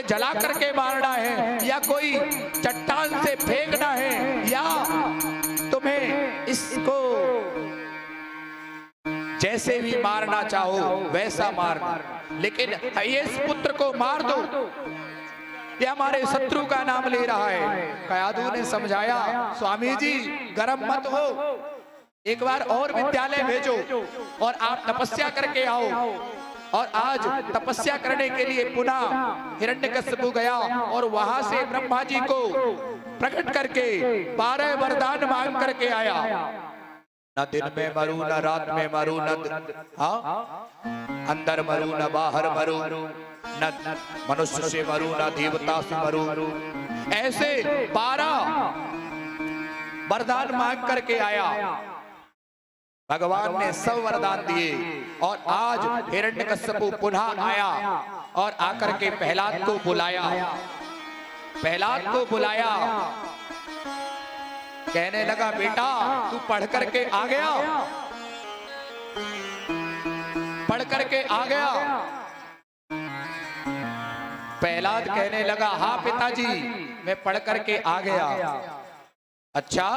जला करके मारना है या कोई चट्टान से फेंकना है या तुम्हें इसको जैसे भी मारना चाहो वैसा मारना, लेकिन इस पुत्र को मार दो। ये हमारे शत्रु का नाम ले रहा है। कयाधु ने समझाया, स्वामी जी गरम मत हो, एक बार और विद्यालय भेजो और आप तपस्या करके आओ। और आज तपस्या करने के लिए पुनः हिरण्यकश्यप गया और वहां से ब्रह्मा जी को प्रकट करके 12 वरदान मांग करके आया। न दिन में मरू, न रात में मरू, न अंदर मरू, न बाहर मरू, न मनुष्य से मरू, न देवता से मरू। ऐसे 12 वरदान मांग करके आया। भगवान ने सब वरदान दिए और आज हिरण्यकश्यप पुनः आया और आकर के प्रहलाद को बुलाया। प्रहलाद को बुलाया, कहने लगा बेटा तू पढ़ करके आ गया, पढ़ करके आ गया। प्रहलाद कहने लगा हाँ पिताजी मैं पढ़ करके आ गया। अच्छा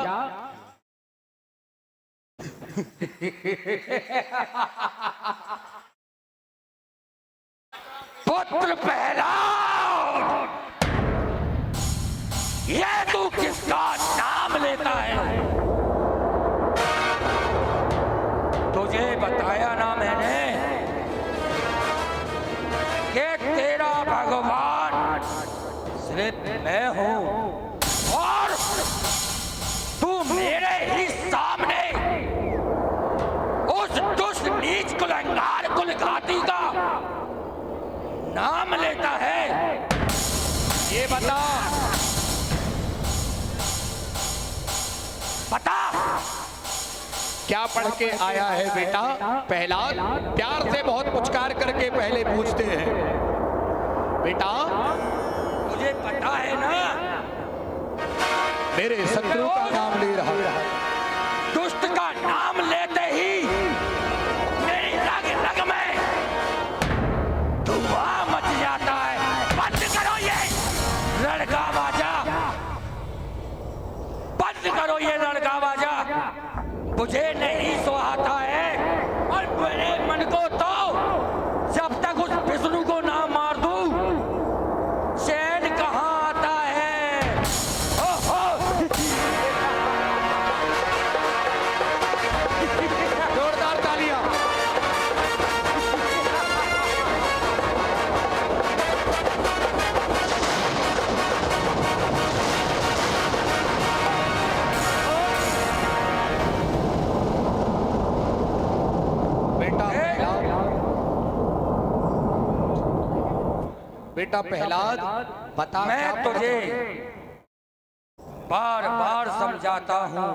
पुत्र प्रहलाद, ये तू किसका नाम लेता है? तुझे बताया ना मैंने कि तेरा भगवान सिर्फ मैं हूं और तू मेरे ही सामने उस दुष्ट नीच कुलंगार कुलघाती का नाम लेता है। ये बता क्या पढ़ के आया है बेटा? प्रहलाद प्यार से बहुत पुचकार करके पहले पूछते हैं, बेटा तुझे पता है ना मेरे शत्रु का नाम ले रहा है। दुष्ट का नाम लेते ही मेरी रग रग में धुआं मच जाता है। बंद करो ये लड़का बाजा, बंद करो ये लड़का बाजा। मुझे नहीं सुहाता है और मेरे मन को तो जब तक उस विष्णु को ना मार दूं चैन कहां आता है। जोरदार तालियां। बेटा प्रहलाद बता, मैं तुझे बार बार समझाता हूं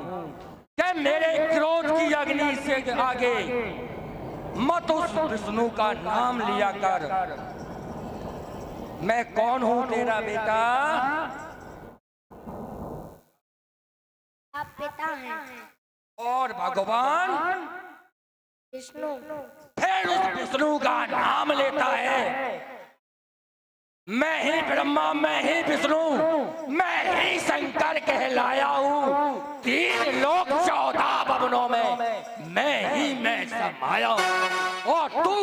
कि मेरे क्रोध की अग्नि से आगे मत उस विष्णु का नाम लिया कर। मैं कौन हूं तेरा बेटा? आप पिता हैं और भगवान विष्णु। फिर उस विष्णु का नाम लेता है। मैं ही ब्रह्मा, मैं ही विष्णु, मैं ही शंकर कहलाया हूँ। 3 लोक 14 भवनों में मैं समाया हूँ और तू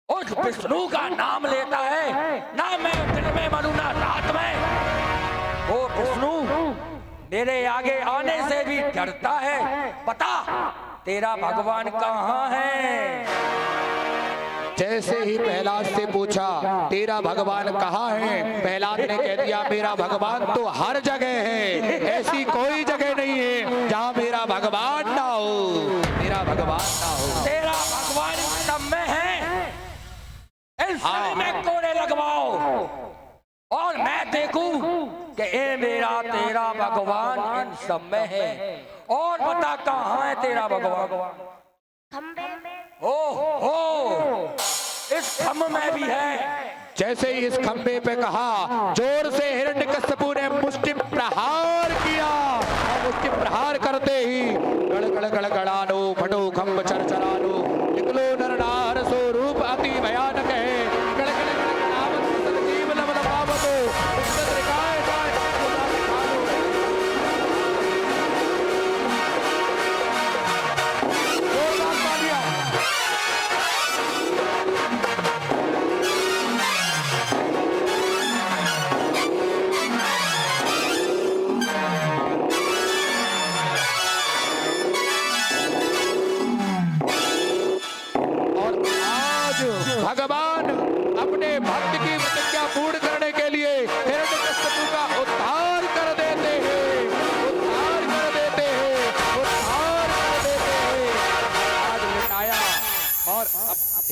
उस विष्णु का नाम लेता है। ना मैं दिन में मरूं ना रात में। वो विष्णु मेरे आगे आने से भी डरता है। बता तेरा भगवान कहाँ है? जैसे ही प्रहलाद से पूछा तेरा भगवान कहाँ है, प्रहलाद ने कह दिया मेरा भगवान तो हर जगह है, ऐसी कोई जगह नहीं है जहाँ मेरा भगवान ना हो, मेरा भगवान ना हो। तेरा भगवान सब में है, इन सभी में कोड़े लगवाओ और मैं देखूं कि ये मेरा तेरा भगवान इन सब में है। और बता कहाँ है तेरा भगवान? खंबे में। ओ इस खम्भ में भी है। जैसे ही इस खंबे पे कहा जोर से हिरण्यकश्यपु ने मुष्टि प्रहार किया और मुष्टि प्रहार करते ही गड़ गड़ गड़ गड़ानो फटो खम्भ चरचरानो निकलो नरनार स्वरूप अति भयानक है। गड़ गड़ गड़ गड़ावत जीव लव लव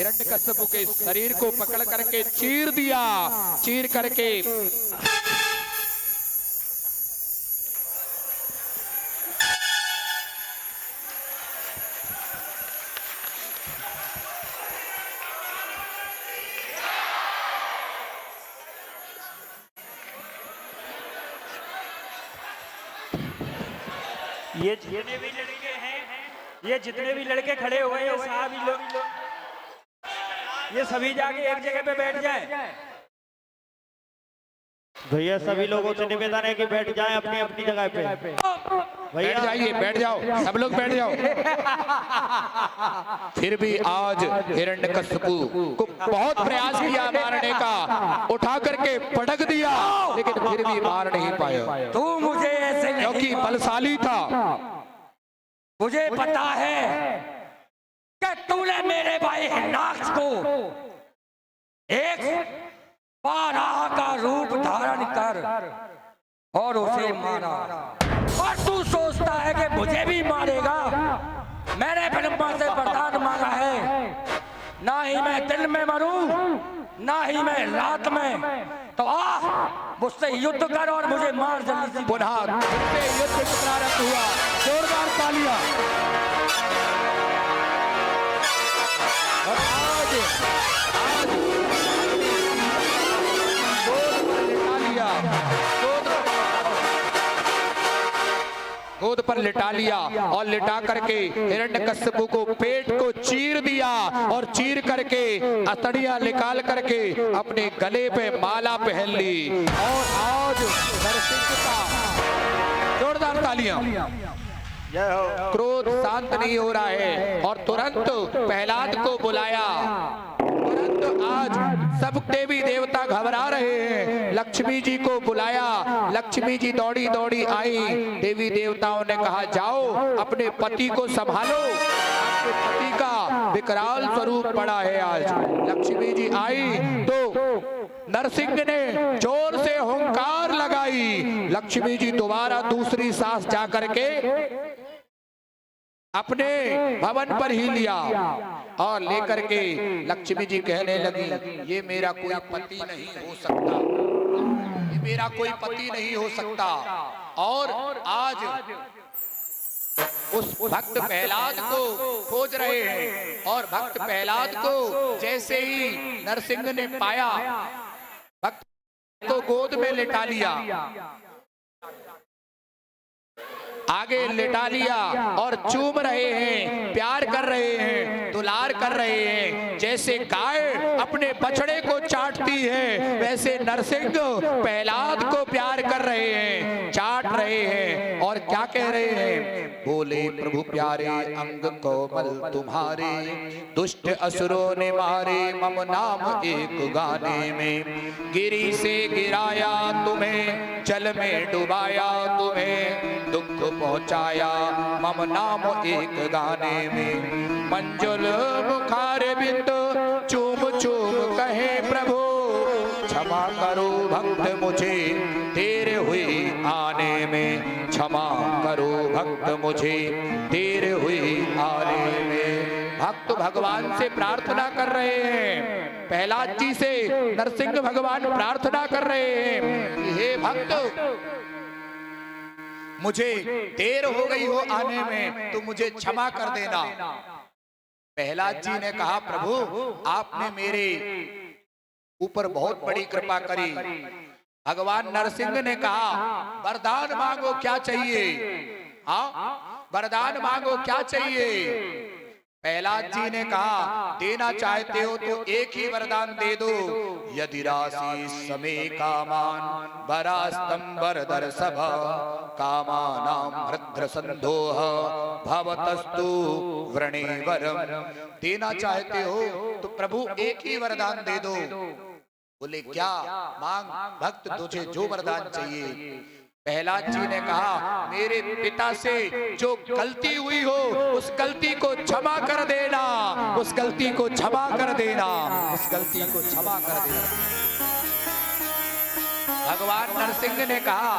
हिरण्यकश्यप के शरीर को पकड़ करके चीर दिया। चीर करके ये जितने भी लड़के हैं, ये जितने भी लड़के खड़े हुए हैं, सभी लोग ये सभी जाके एक जगह पे बैठ जाए। भैया सभी लोगों से निवेदन है कि बैठ जाएं अपनी अपनी जगह पे। बैठ जाइए, बैठ जाओ, सब लोग बैठ जाओ। फिर भी आज हिरण्यकश्यप को बहुत प्रयास किया मारने का, उठा करके पटक दिया, लेकिन फिर भी मार नहीं पाया। तू मुझे ऐसे नहीं, क्योंकि बलशाली था। मुझे पता है कि तूने मेरे भाई हिरणाक्ष को एक बारह का रूप धारण कर और उसे मारा, और तू सोचता है कि मुझे भी मारेगा। मैंने ब्रह्मा से वरदान मांगा है, ना ही मैं दिन में मरूं, ना ही मैं रात में। तो आ मुझसे युद्ध कर और मुझे मार जल्दी से। पुनः युद्ध प्रारंभ हुआ। जोरदार तालियां। और आज गोद पर लिटा लिया और लिटा करके हिरण्यकश्यप को पेट को चीर दिया, और चीर करके अतड़ियां निकाल करके अपने गले पे माला पहन ली। और आज नरसिंह का जोरदार तालियां। क्रोध शांत नहीं हो रहा है और तुरंत प्रहलाद को बुलाया। तुरंत आज सब देवी देवता घबरा रहे हैं। लक्ष्मी जी को बुलाया। लक्ष्मी जी दौड़ी दौड़ी आई। देवी देवताओं ने कहा जाओ अपने पति को संभालो, आपके पति का विकराल स्वरूप पड़ा है। आज लक्ष्मी जी आई तो नरसिंह ने जोर से हुंकार लगाई। लक्ष्मी जी दोबारा दूसरी सांस जा करके अपने भवन पर ही लिया और लेकर के लक्ष्मी जी कहने लगी, ये मेरा कोई पति नहीं हो सकता, ये मेरा कोई पति नहीं हो सकता। और आज उस भक्त प्रहलाद को खोज रहे हैं, और भक्त प्रहलाद को जैसे ही नरसिंह ने पाया, भक्त को गोद में लिटा लिया, आगे लिटा लिया और चूम रहे हैं, प्यार कर रहे हैं, दुलार कर रहे हैं। जैसे गाय अपने बछड़े को चाटती है, वैसे नरसिंह प्रहलाद को प्यार कर रहे हैं, चाट रहे हैं। और क्या कह रहे हैं? बोले प्रभु प्यारे अंग कोमल तुम्हारे, दुष्ट असुरों ने मारे मम नाम एक गाने में। गिरी से गिराया तुम्हें, जल में डुबाया तुम्हें, दुख पहुंचाया मम नाम एक गाने में। मंजुल मुखार बिंद चूम चूम कहे प्रभु, क्षमा करो भक्त मुझे देर हुई आने में, क्षमा करो भक्त मुझे देर हुई आने में। भक्त भगवान से प्रार्थना कर रहे हैं। प्रहलाद जी से नरसिंह भगवान प्रार्थना कर रहे हैं, हे भक्त मुझे देर हो गई हो आने में तो मुझे क्षमा कर देना। प्रहलाद जी ने कहा, प्रभु आपने मेरे ऊपर बहुत बड़ी कृपा करी। भगवान नरसिंह ने कहा, वरदान मांगो क्या चाहिए? हाँ वरदान मांगो क्या चाहिए? प्रहलाद जी ने कहा, देना चाहते हो तो एक ही वरदान दे दो, यदि राशि समय कामान वरास्तंबर सभा कामानाम भद्र संदोह भवतस्तु व्रणेवरम। देना चाहते हो तो प्रभु एक ही वरदान दे दो। बोले क्या? मांग भक्त, तुझे जो वरदान चाहिए। प्रहलाद जी ने कहा, मेरे पिता से जो गलती हुई हो उस गलती को क्षमा कर देना, उस गलती को क्षमा कर देना, उस गलती को क्षमा कर देना। भगवान नरसिंह ने कहा,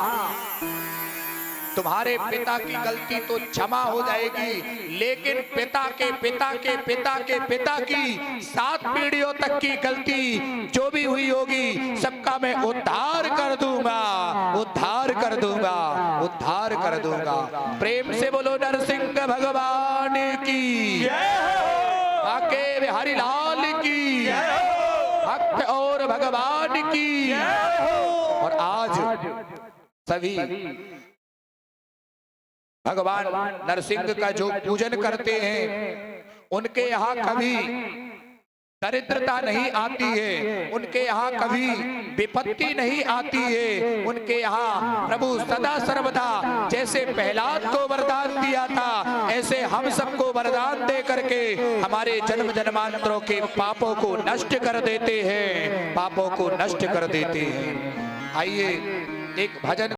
तुम्हारे पिता की गलती तो क्षमा हो जाएगी, लेकिन पिता के पिता के पिता के पिता की 7 पीढ़ियों तक की गलती जो भी हुई होगी सबका मैं उद्धार कर दूंगा, उद्धार कर दूंगा, उद्धार कर दूंगा। प्रेम से बोलो नरसिंह भगवान की, आके बिहारी लाल की, भक्त और भगवान की। और आज सभी भगवान नरसिंह का जो पूजन करते हैं उनके यहाँ कभी दरिद्रता नहीं आती है, उनके यहाँ कभी विपत्ति नहीं आती है। उनके यहाँ प्रभु सदा सर्वदा जैसे प्रहलाद को वरदान दिया था ऐसे हम सबको वरदान दे करके हमारे जन्म जन्मांतरों के पापों को नष्ट कर देते हैं, पापों को नष्ट कर देते हैं। आइए एक भजन